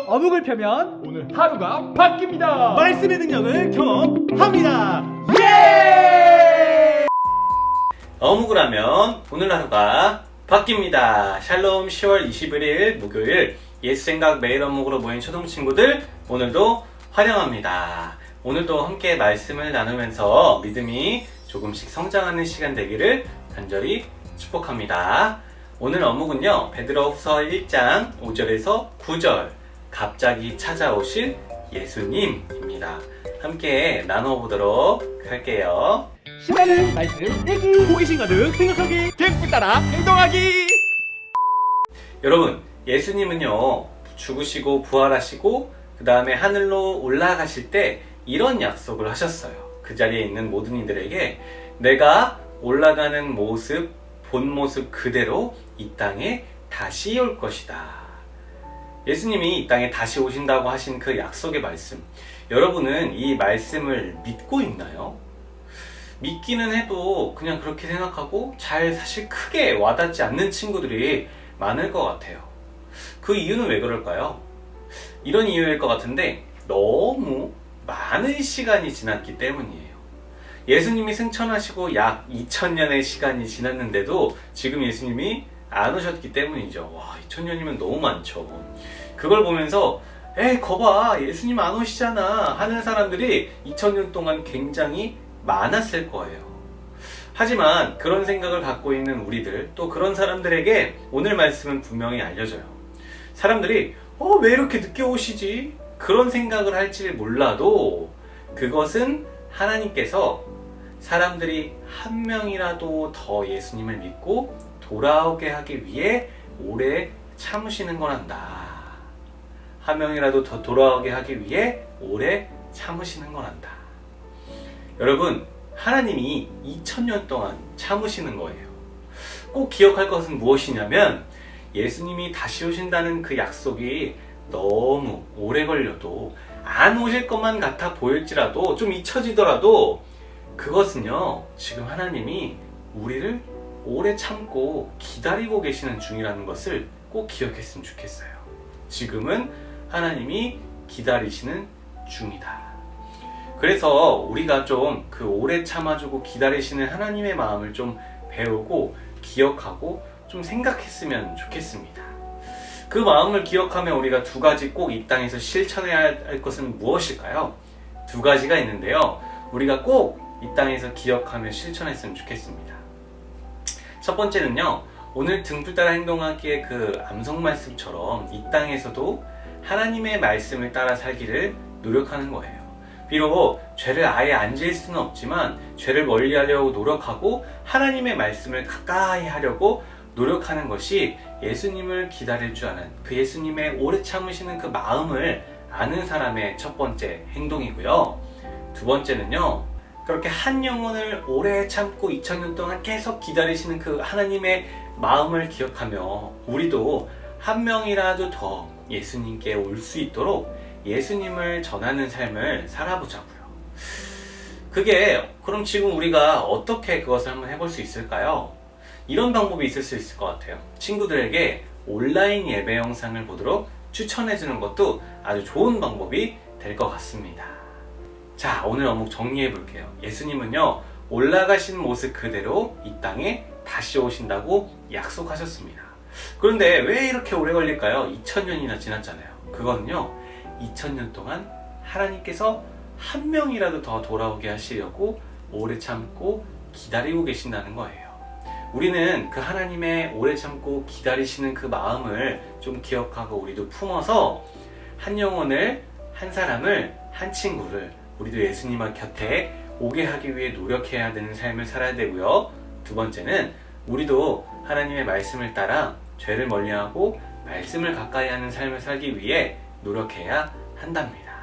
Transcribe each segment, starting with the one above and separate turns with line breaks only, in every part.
어묵을 펴면
오늘 하루가 바뀝니다.
말씀의 능력을 경험합니다.
어묵을 하면 오늘 하루가 바뀝니다. 샬롬 10월 21일 목요일 예수생각 매일 어묵으로 모인 초등 친구들, 오늘도 환영합니다. 오늘도 함께 말씀을 나누면서 믿음이 조금씩 성장하는 시간 되기를 간절히 축복합니다. 오늘 어묵은요, 베드로후서 1장 5절에서 9절, 갑자기 찾아오실 예수님입니다. 함께 나눠보도록 할게요.
신나는 말씀 읽기, 호기심 가득 생각하기,
듬뿍 따라 행동하기.
여러분, 예수님은요, 죽으시고 부활하시고 그 다음에 하늘로 올라가실 때 이런 약속을 하셨어요. 그 자리에 있는 모든 이들에게 내가 올라가는 모습, 본 모습 그대로 이 땅에 다시 올 것이다. 예수님이 이 땅에 다시 오신다고 하신 그 약속의 말씀, 여러분은 이 말씀을 믿고 있나요? 믿기는 해도 그냥 그렇게 생각하고 잘 사실 크게 와닿지 않는 친구들이 많을 것 같아요. 그 이유는 왜 그럴까요? 이런 이유일 것 같은데, 너무 많은 시간이 지났기 때문이에요. 예수님이 승천하시고 약 2000년의 시간이 지났는데도 지금 예수님이 안 오셨기 때문이죠. 와, 2000년이면 너무 많죠. 그걸 보면서 에이 거봐, 예수님 안 오시잖아 하는 사람들이 2000년 동안 굉장히 많았을 거예요. 하지만 그런 생각을 갖고 있는 우리들, 또 그런 사람들에게 오늘 말씀은 분명히 알려줘요. 사람들이 왜 이렇게 늦게 오시지? 그런 생각을 할지 몰라도 그것은 하나님께서 사람들이 한 명이라도 더 예수님을 믿고 돌아오게 하기 위해 오래 참으시는 거란다. 한 명이라도 더 돌아오게 하기 위해 오래 참으시는 거란다. 여러분, 하나님이 2000년 동안 참으시는 거예요. 꼭 기억할 것은 무엇이냐면, 예수님이 다시 오신다는 그 약속이 너무 오래 걸려도, 안 오실 것만 같아 보일지라도, 좀 잊혀지더라도 그것은요, 지금 하나님이 우리를 오래 참고 기다리고 계시는 중이라는 것을 꼭 기억했으면 좋겠어요. 지금은 하나님이 기다리시는 중이다. 그래서 우리가 좀 그 오래 참아주고 기다리시는 하나님의 마음을 좀 배우고 기억하고 좀 생각했으면 좋겠습니다. 그 마음을 기억하면 우리가 두 가지 꼭 이 땅에서 실천해야 할 것은 무엇일까요? 두 가지가 있는데요, 우리가 꼭 이 땅에서 기억하며 실천했으면 좋겠습니다. 첫 번째는요, 오늘 등불 따라 행동하기의 그 암송 말씀처럼 이 땅에서도 하나님의 말씀을 따라 살기를 노력하는 거예요. 비록 죄를 아예 안 지을 수는 없지만 죄를 멀리 하려고 노력하고 하나님의 말씀을 가까이 하려고 노력하는 것이 예수님을 기다릴 줄 아는, 그 예수님의 오래 참으시는 그 마음을 아는 사람의 첫 번째 행동이고요. 두 번째는요, 그렇게 한 영혼을 오래 참고 2000년 동안 계속 기다리시는 그 하나님의 마음을 기억하며 우리도 한 명이라도 더 예수님께 올 수 있도록 예수님을 전하는 삶을 살아보자고요. 그게 그럼 지금 우리가 어떻게 그것을 한번 해볼 수 있을까요? 이런 방법이 있을 수 있을 것 같아요. 친구들에게 온라인 예배 영상을 보도록 추천해주는 것도 아주 좋은 방법이 될 것 같습니다. 자, 오늘 어묵 정리해 볼게요. 예수님은요, 올라가신 모습 그대로 이 땅에 다시 오신다고 약속하셨습니다. 그런데 왜 이렇게 오래 걸릴까요? 2000년이나 지났잖아요. 그거는요, 2000년 동안 하나님께서 한 명이라도 더 돌아오게 하시려고 오래 참고 기다리고 계신다는 거예요. 우리는 그 하나님의 오래 참고 기다리시는 그 마음을 좀 기억하고 우리도 품어서 한 영혼을, 한 사람을, 한 친구를 우리도 예수님 곁에 오게 하기 위해 노력해야 되는 삶을 살아야 되고요. 두 번째는 우리도 하나님의 말씀을 따라 죄를 멀리하고 말씀을 가까이 하는 삶을 살기 위해 노력해야 한답니다.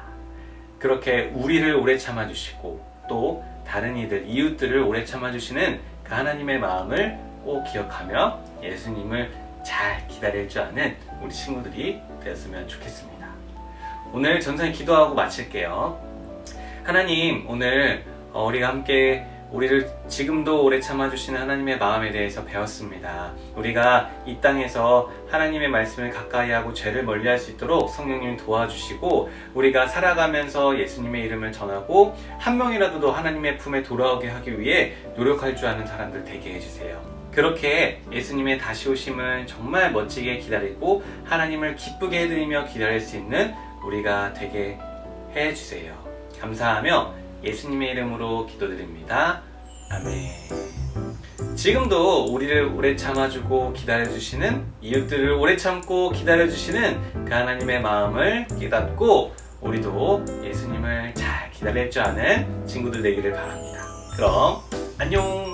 그렇게 우리를 오래 참아주시고 또 다른 이들, 이웃들을 오래 참아주시는 그 하나님의 마음을 꼭 기억하며 예수님을 잘 기다릴 줄 아는 우리 친구들이 되었으면 좋겠습니다. 오늘 전사님 기도하고 마칠게요. 하나님, 오늘 우리가 함께 우리를 지금도 오래 참아주시는 하나님의 마음에 대해서 배웠습니다. 우리가 이 땅에서 하나님의 말씀을 가까이 하고 죄를 멀리할 수 있도록 성령님이 도와주시고, 우리가 살아가면서 예수님의 이름을 전하고 한 명이라도 더 하나님의 품에 돌아오게 하기 위해 노력할 줄 아는 사람들 되게 해주세요. 그렇게 예수님의 다시 오심을 정말 멋지게 기다리고 하나님을 기쁘게 해드리며 기다릴 수 있는 우리가 되게 해주세요. 감사하며 예수님의 이름으로 기도드립니다. 아멘. 지금도 우리를 오래 참아주고 기다려주시는, 이웃들을 오래 참고 기다려주시는 그 하나님의 마음을 깨닫고 우리도 예수님을 잘 기다릴 줄 아는 친구들 되기를 바랍니다. 그럼 안녕.